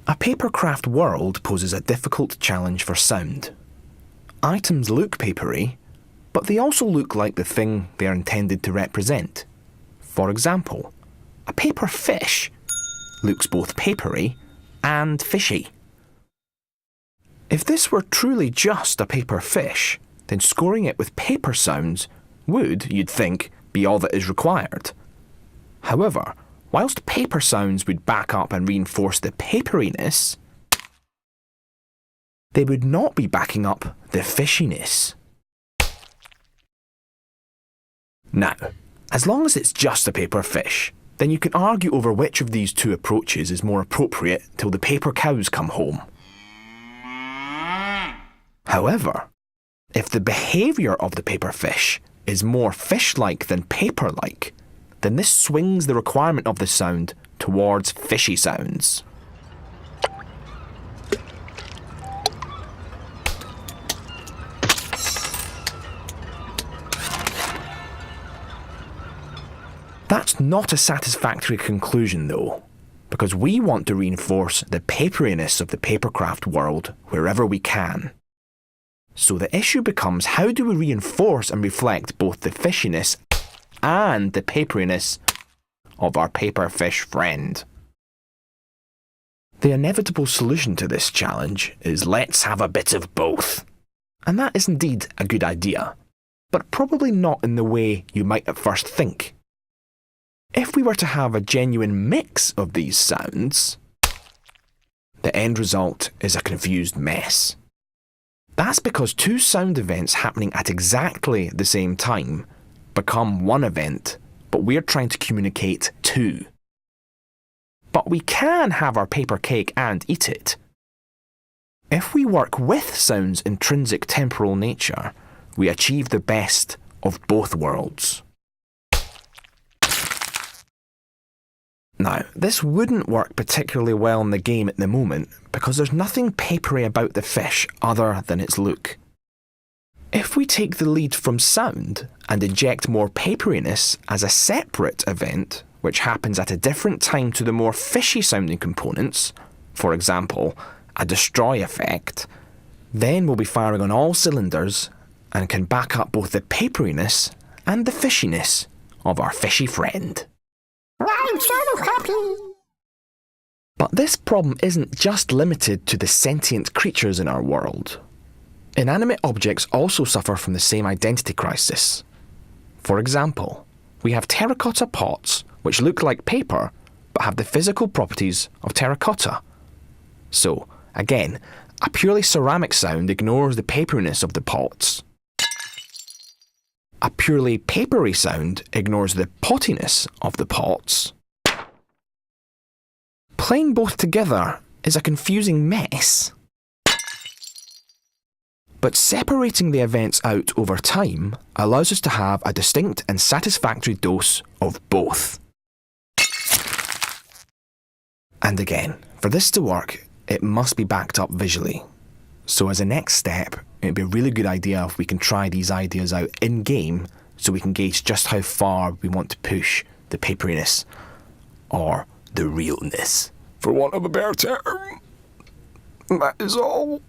A papercraft world poses a difficult challenge for sound. Items look papery, but they also look like the thing they are intended to represent. For example, a paper fish looks both papery and fishy. If this were truly just a paper fish, then scoring it with paper sounds would, you'd think, be all that is required. However, whilst paper sounds would back up and reinforce the paperyness, they would not be backing up the fishiness. Now, as long as it's just a paper fish, then you can argue over which of these two approaches is more appropriate till the paper cows come home. However, if the behaviour of the paper fish is more fish-like than paper-like, then this swings the requirement of the sound towards fishy sounds. That's not a satisfactory conclusion though, because we want to reinforce the paperyness of the papercraft world wherever we can. So the issue becomes, how do we reinforce and reflect both the fishiness and the paperyness of our paper fish friend? The inevitable solution to this challenge is let's have a bit of both. And that is indeed a good idea, but probably not in the way you might at first think. If we were to have a genuine mix of these sounds, the end result is a confused mess. That's because two sound events happening at exactly the same time become one event, but we're trying to communicate two. But we can have our paper cake and eat it. If we work with sound's intrinsic temporal nature, we achieve the best of both worlds. Now, this wouldn't work particularly well in the game at the moment because there's nothing papery about the fish other than its look. If we take the lead from sound and inject more paperyness as a separate event, which happens at a different time to the more fishy sounding components, for example, a destroy effect, then we'll be firing on all cylinders and can back up both the paperyness and the fishiness of our fishy friend. I'm so happy! But this problem isn't just limited to the sentient creatures in our world. Inanimate objects also suffer from the same identity crisis. For example, we have terracotta pots which look like paper but have the physical properties of terracotta. So, again, a purely ceramic sound ignores the paperyness of the pots. A purely papery sound ignores the pottiness of the pots. Playing both together is a confusing mess. But separating the events out over time allows us to have a distinct and satisfactory dose of both. And again, for this to work, it must be backed up visually. So as a next step, it'd be a really good idea if we can try these ideas out in-game so we can gauge just how far we want to push the paperyness or the realness, for want of a better term. That is all.